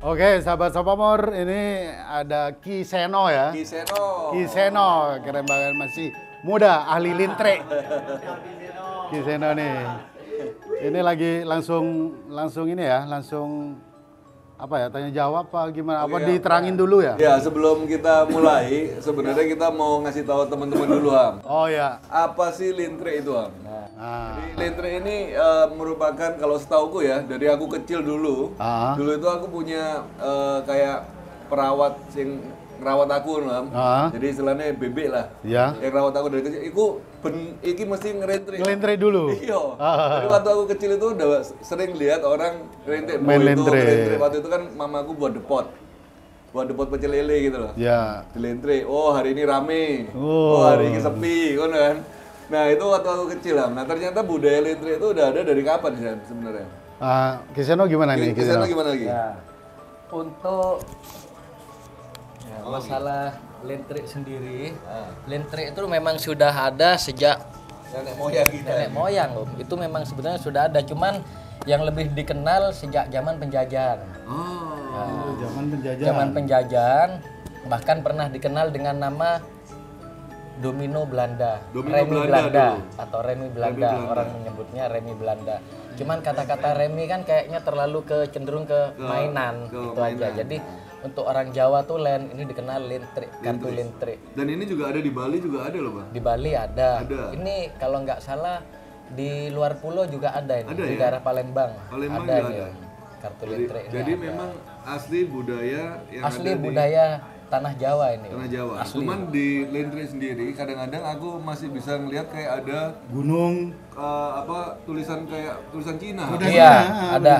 Oke, sahabat-sahabat Mor, ini ada Ki Seno ya. Ki Seno. Ki Seno, keren banget, masih muda, ahli lintre. Ki Seno nih. Ini lagi langsung ini ya, langsung apa ya, tanya jawab apa gimana? Apa diterangin dulu ya? Ya, sebelum kita mulai, sebenarnya kita mau ngasih tahu teman-teman dulu, Ham. Oh ya. Apa sih lintre itu, Ham? Nah. Jadi lintre ini merupakan, kalau setauku ya, dari aku kecil dulu. Dulu itu aku punya kayak perawat yang ngerawat aku, Ham. Jadi istilahnya bebek lah. Ya. Yang ngerawat aku dari kecil. Iki mesti ngelintre. Ngelintre dulu. Iya. Jadi waktu aku kecil itu udah sering lihat orang ngelintre. Main lintre. Waktu itu kan mamaku buat depot. Buat depot pecel lele gitu loh. Ya. Dilintre. Oh, hari ini rame. Oh, hari ini sepi, kan. Nah, itu waktu aku kecil lah. Nah, ternyata budaya lintre itu udah ada dari kapan sih sebenarnya? Ki Seno gimana nih? Ki Seno gimana lagi? Ya. Untuk masalah lintre sendiri, lintre itu memang sudah ada sejak nenek moyang kita. Nenek moyang loh. Itu memang sebenarnya sudah ada, cuman yang lebih dikenal sejak zaman penjajahan. Zaman penjajahan. Zaman penjajahan, bahkan pernah dikenal dengan nama Domino Belanda, Remi Belanda atau Remi Belanda. Orang menyebutnya Remi Belanda. Cuman kata-kata Remi kan kayaknya terlalu cenderung ke mainan gitu aja. Jadi untuk orang Jawa tuh ini dikenal lintre, kartu lintre. Dan ini juga ada di Bali juga ada loh, Bang. Di Bali ada. Ini kalau nggak salah di luar pulau juga ada ini, di daerah Palembang. Ada ini kartu lintre. Jadi memang asli budaya yang asli budaya tanah Jawa ini. Tanah Jawa. Cuman di lintre sendiri kadang-kadang aku masih bisa ngelihat kayak ada gunung tulisan Cina. Iya, ada.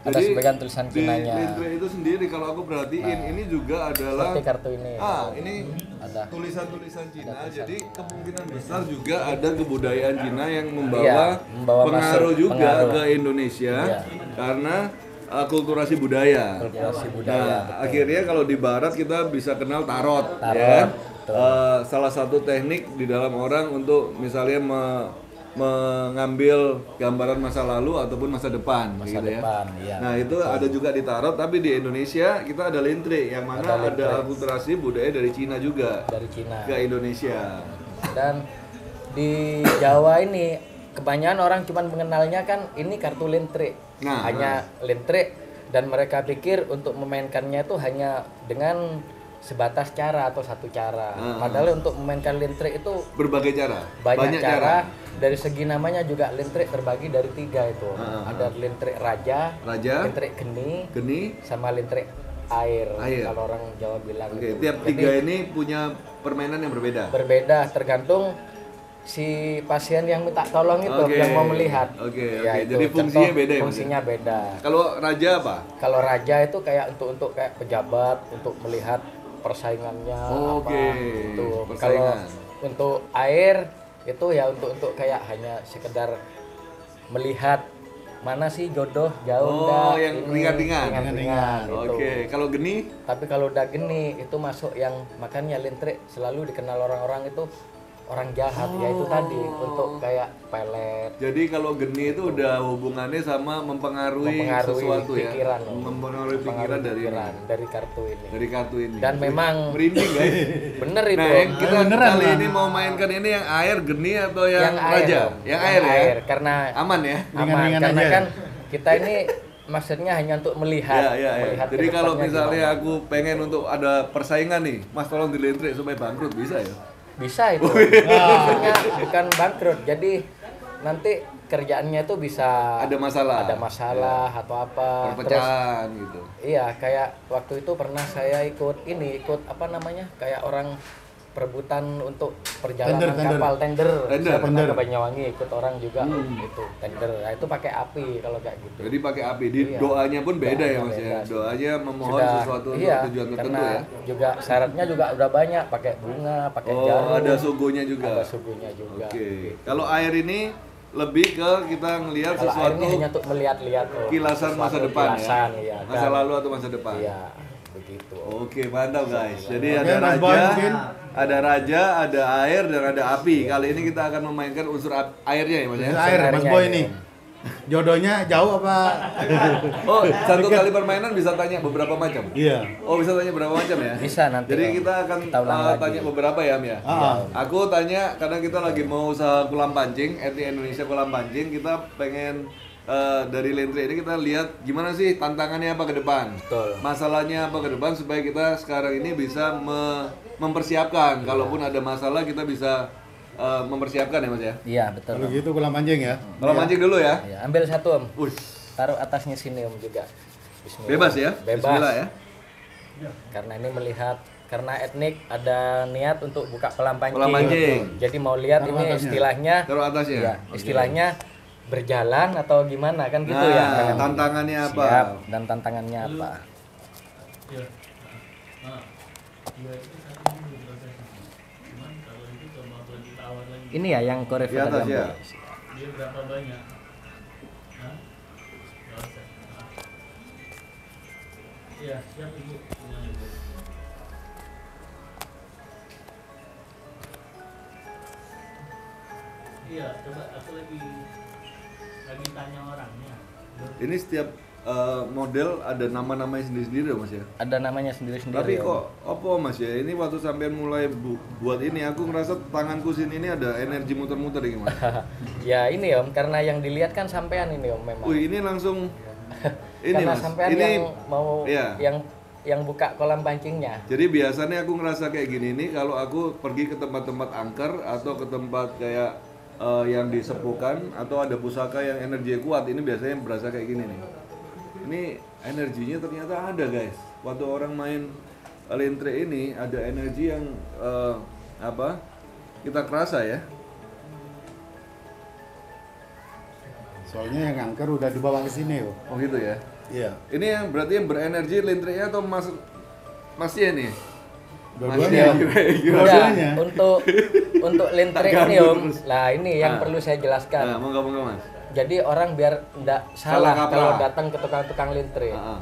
Ada sebagian tulisan Cinanya. Di lintre itu sendiri kalau aku perhatiin ini juga adalah seperti kartu ini. Ini ada tulisan Cina. Jadi kemungkinan besar juga ada kebudayaan Cina yang membawa pengaruh juga ke Indonesia karena akulturasi budaya. Nah, akhirnya kalau di barat kita bisa kenal tarot. Ya. Salah satu teknik di dalam orang untuk misalnya mengambil gambaran masa lalu ataupun masa depan gitu ya. Iya. Nah, itu ada juga di tarot, tapi di Indonesia kita ada lintre yang mana ada akulturasi budaya dari Cina juga. Dari Cina ke Indonesia. Dan di Jawa ini kebanyakan orang cuma mengenalnya kan ini kartu lintre. Hanya lintre, dan mereka pikir untuk memainkannya itu hanya dengan sebatas cara atau satu cara. Padahal untuk memainkan lintre itu berbagai cara. Banyak cara. Dari segi namanya juga lintre terbagi dari 3 itu. Ada lintre raja, lintre geni, sama lintre air. Kalau orang Jawa bilang. Gitu. Tiap 3 ini punya permainan yang berbeda. Berbeda tergantung si pasien yang minta tolong itu yang mau melihat. Jadi fungsinya beda ya. Fungsinya beda. Kalau raja apa? Kalau raja itu kayak untuk kayak pejabat, untuk melihat persaingannya itu. Kalau untuk air itu ya untuk kayak hanya sekedar melihat mana sih jodoh jauh yang ringan-ringan. Kalau geni? Tapi kalau udah geni itu masuk yang makanya lintre selalu dikenal orang-orang itu orang jahat, yaitu tadi untuk kayak pelet. Jadi kalau geni itu udah hubungannya sama mempengaruhi sesuatu pikiran, ya. Mempengaruhi pikiran dari kartu ini. Dari kartu ini. Dan memang merinding guys. Bener itu. Nah, kita kali ini mau mainkan ini yang air, geni atau yang raja? Yang air ya. Karena aman ya. Aman karena kan kita ini maksudnya hanya untuk melihat. Melihat. Jadi kalau misalnya aku pengen untuk ada persaingan nih, Mas tolong dilintre supaya bangkrut, bisa ya? Bisa itu. Maksudnya bukan bangkrut. Jadi nanti kerjaannya itu bisa ada masalah atau apa. Perpecahan gitu. Iya, kayak waktu itu pernah saya ikut apa namanya? Kayak orang perebutan untuk perjalanan kapal tender. Saya pernah ke Banyuwangi ikut orang juga itu tender. Nah, itu pakai api kalau kayak gitu. Jadi pakai api. Doanya pun beda ya Mas ya. Doanya memohon sesuatu untuk tujuan tertentu ya. Juga syaratnya juga udah banyak, pakai bunga, pakai jarum. Ada sugunya juga. Gitu. Kalau air ini lebih ke kita ngelihat sesuatu. Air ini hanya untuk melihat-lihat kilasan masa depan ya. Iya, masa lalu atau masa depan. Iya. gitu. Oke, mantap guys. Jadi Oke, ada Mas Boy mungkin. ada air dan ada api. Kali ini kita akan memainkan unsur airnya ya Mas ya. Air, Mas Airnya Boy ini, nih. Jodohnya jauh apa? Oh, satu kali permainan bisa tanya beberapa macam. Iya. Oh, bisa tanya berapa macam ya? Bisa nanti. Jadi Om. kita akan Kita ulang lagi. tanya beberapa ya, Am ya. Aku tanya karena kita lagi mau usaha kolam pancing, Etnik Indonesia kolam pancing, kita pengen dari Lintre ini kita lihat gimana sih tantangannya apa ke depan. Betul. Masalahnya apa ke depan supaya kita sekarang ini bisa mempersiapkan. Kalaupun ada masalah kita bisa mempersiapkan ya Mas ya. Iya, betul. Kalau Om. gitu kolam pancing ya. Kalau mancing dulu ya. Ya, ambil satu Om. Wih, Taruh atasnya sini Om juga. Bismillah. bebas ya. Bebas. Bismillah ya. Karena ini melihat karena etnik ada niat untuk buka kolam pancing. Kolam pancing. Jadi mau lihat Taruh ini atasnya. istilahnya. Taruh atasnya. Iya, istilahnya berjalan atau gimana kan gitu Nah, ya. tantangannya apa? Siap. Dan tantangannya apa? Ini ya yang Korea Di atas tadi ya. ambil. Dia berapa banyak? Hah? Nggak usah. Iya, siap Ibu. Semuanya, Bu. Iya, coba aku lagi tanya orangnya. Ini setiap model ada nama-namanya sendiri-sendiri Mas ya. Ada namanya sendiri-sendiri. Tapi Om. kok apa Mas ya? Ini waktu sampean mulai buat ini aku ngerasa tanganku sini ini ada energi muter-muter gimana? Ya ini Om, karena yang dilihat kan sampean ini Om memang. Wih, ini langsung ini karena Mas. sampean Ini yang mau iya. yang buka kolam pancingnya. Jadi biasanya aku ngerasa kayak gini nih kalau aku pergi ke tempat-tempat angker atau ke tempat kayak yang disepuhkan atau ada pusaka yang energi kuat, ini biasanya berasa kayak gini nih. Ini energinya ternyata ada guys. Waktu orang main Lintre ini ada energi yang apa? Kita kerasa ya. Soalnya yang angker udah dibawa ke sini loh. Oh gitu ya. Iya. Ini yang berarti yang berenergi Lintre-nya atau Masnya nih? Dua-duanya. Gimana? Dua-duanya. Untuk lintre Tak ini ganggu Om. terus. Lah ini yang Ah. perlu saya jelaskan. Nah, monggo Mas. Jadi orang biar tidak Salah salah kaprah. kalau datang ke tukang-tukang lintre. Ah, ah.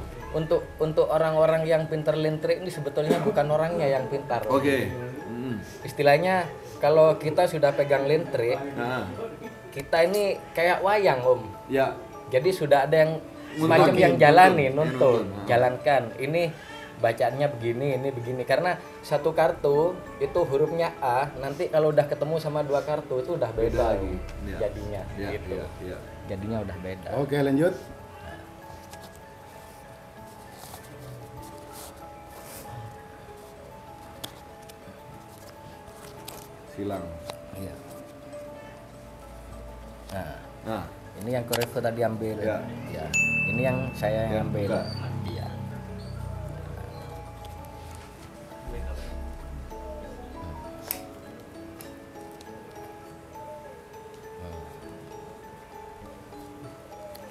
Untuk orang-orang yang pintar lintre ini sebetulnya bukan orangnya yang pintar. Om. Oke. Istilahnya kalau kita sudah pegang lintre, Nah, kita ini kayak wayang Om. ya. Jadi sudah ada yang Nuntun. semacam yang jalani, Nuntun. nuntun, Nuntun. jalankan. Ini bacaannya begini, ini begini. Karena satu kartu itu hurufnya A, nanti kalau udah ketemu sama dua kartu itu udah beda, Beda lagi. Ya. jadinya. Ya, gitu. ya, ya. Jadinya udah beda. Oke, lanjut. Silang. Iya. Nah, Nah, ini yang Korevo tadi ambil. Ya. Ya. Ini yang saya Ya, yang ambil. buka. Iya.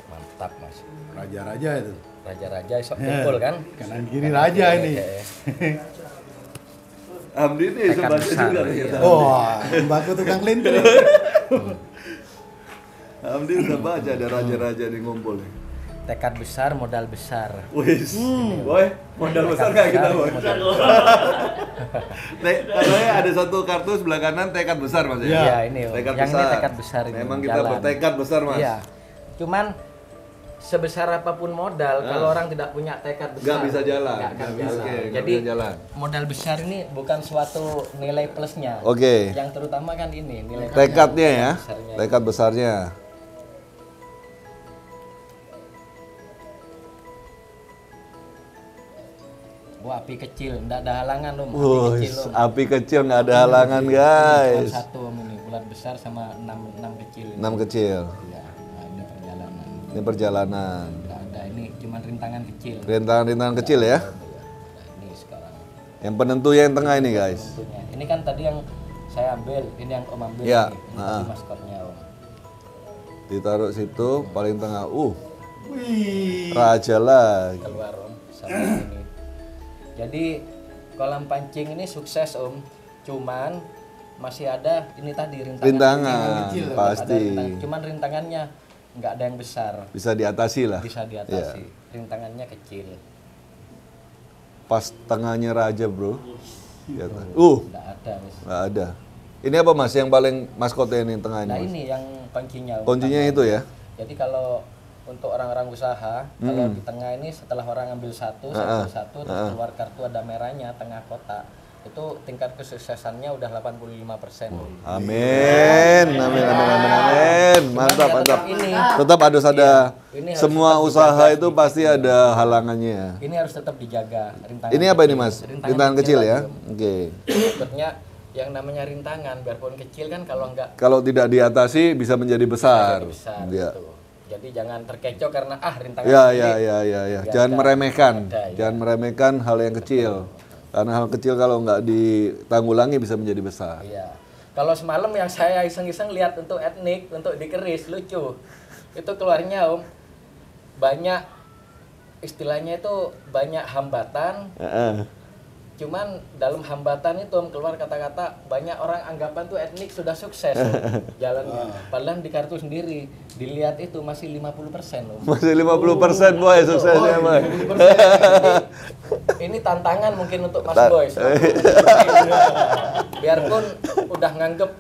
Mantap Mas. Raja-raja itu. Raja-raja sok kumpul kan? Kanan kiri raja ini. Hamdi ini Tekad sebaca besar, juga iya. ternyata. Wah, mbakku tukang lintre. Hamdi udah baca ada raja-raja nih ngumpul nih. Tekad besar, modal besar. Wis, boy, modal besar nggak kita boy? modal Katanya ada satu kartu sebelah kanan tekad besar mas ya? Iya, ini Om. Tekad Yang besar. ini tekad besar ini. Memang kita jalan. bertekad besar mas. Iya. Cuman sebesar apapun modal, kalau orang tidak punya tekad besar, Nggak bisa jalan. nggak akan Nggak bisa, jalan. nggak Jadi bisa jalan. modal besar ini bukan suatu nilai plusnya. Oke. Yang terutama kan ini nilai Tekadnya ya, besarnya. tekad besarnya. Wah, api kecil, enggak ada halangan Om. Api Wuh, kecil Om. api kecil nggak ada halangan Bulan guys. satu Om ini, bulan besar sama enam kecil. Ini. 6 kecil. Iya, nah, ini perjalanan. Ini perjalanan. Enggak ada ini cuman rintangan kecil. Rintangan-rintangan kecil ya. Nah, ini sekarang Yang penentu yang tengah ini guys. tentunya. Ini kan tadi yang saya ambil, ini yang Om ambil Ya, nih. Ini nah. tadi maskotnya Om. Ditaruh situ paling tengah. Wih. Raja lagi. Keluar Om sama ini. Jadi kolam pancing ini sukses Om. Cuman masih ada ini tadi Rintangan kecil, Ada pasti. cuman rintangannya nggak ada yang besar. Bisa diatasi lah. Bisa diatasi. Rintangannya kecil. pas tengahnya raja, bro. Ya, Nggak ada. Wis. nggak ada. Ini apa Mas yang paling maskotnya ini tengah ini? Nah Mas? ini yang kuncinya. Kuncinya itu ya? Jadi kalau untuk orang-orang usaha, kalau di tengah ini setelah orang ambil satu terus keluar kartu ada merahnya tengah kotak, itu tingkat kesuksesannya udah 85%. Amin, amin. Mantap, mantap. Tetap harus ada. Ini harus Semua tetap usaha dijaga itu pasti ada halangannya. Ini harus tetap dijaga. Ini apa ini Mas? Rintangan kecil ya? Oke. Maksudnya yang namanya rintangan, biarpun kecil kan kalau enggak Kalau tidak diatasi bisa menjadi besar. jadi besar Ya. gitu. Jadi jangan terkecoh karena rintangan Ya, gede. ya. Jangan meremehkan. Ada, ya. Jangan meremehkan hal yang kecil. Karena hal kecil kalau nggak ditanggulangi bisa menjadi besar. Iya. Kalau semalam yang saya iseng-iseng lihat untuk etnik, untuk dikeris lucu. Itu keluarnya Om banyak istilahnya itu banyak hambatan. Cuman dalam hambatan itu Om keluar kata-kata banyak orang anggapan tuh etnik sudah sukses jalannya. Padahal di kartu sendiri dilihat itu masih 50% Om. Masih 50% boy suksesnya boy. Ini tantangan mungkin untuk Mas Boy. Biarpun udah nganggep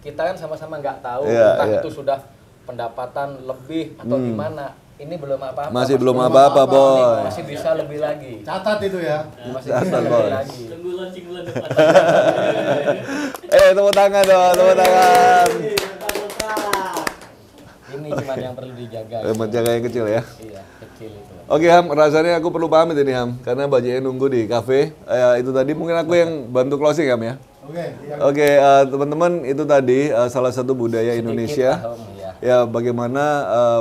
kita kan sama-sama nggak tahu entah itu sudah pendapatan lebih atau gimana. Ini belum apa-apa. Masih belum apa-apa boy. Masih bisa lebih lagi. Catat itu ya. Masih bisa lebih lagi. Tunggu launching bulan depan. Tepuk tangan dong, tepuk tangan. Ini cuma yang perlu dijaga. Menjaga yang kecil ya. Iya, kecil itu. Oke Ham, rasanya aku perlu pamit ini Ham, karena banyaknya nunggu di kafe. Itu tadi mungkin aku yang bantu closing Ham ya. Oke, teman-teman itu tadi salah satu budaya Indonesia. Sedikit lah, Om, ya. Ya bagaimana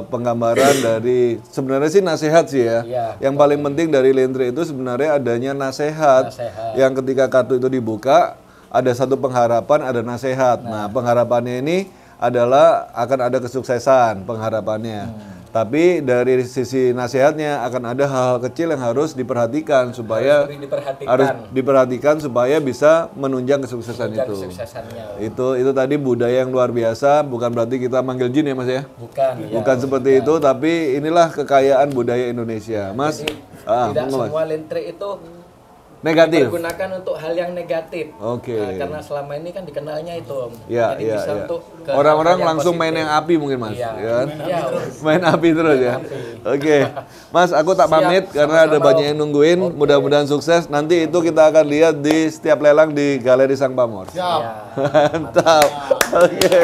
penggambaran dari sebenarnya sih nasihat sih ya. Iya, Yang paling penting dari Lintre itu sebenarnya adanya nasihat. Yang ketika kartu itu dibuka ada satu pengharapan, ada nasihat. Nah, pengharapannya ini adalah akan ada kesuksesan pengharapannya. Tapi dari sisi nasihatnya akan ada hal-hal kecil yang harus diperhatikan supaya harus diperhatikan supaya bisa menunjang kesuksesan itu. Kesuksesannya. Itu tadi budaya yang luar biasa, bukan berarti kita manggil jin ya Mas ya. Bukan seperti itu, tapi inilah kekayaan budaya Indonesia. Mas, tidak semua Lintre itu negatif. digunakan untuk hal yang negatif. Oke. Nah, karena selama ini kan dikenalnya itu Om. Ya, Jadi bisa ya. untuk ke Orang-orang hal yang langsung main positif. yang api mungkin Mas, Iya. ya kan? Iya, Om. Main api terus ya. Oke. Mas, aku tak Siap, pamit karena ada sama-sama, banyak Om. yang nungguin. Oke. Mudah-mudahan sukses. Nanti itu kita akan lihat di setiap lelang di Galeri Sang Pamor. Siap. Mantap. Oke.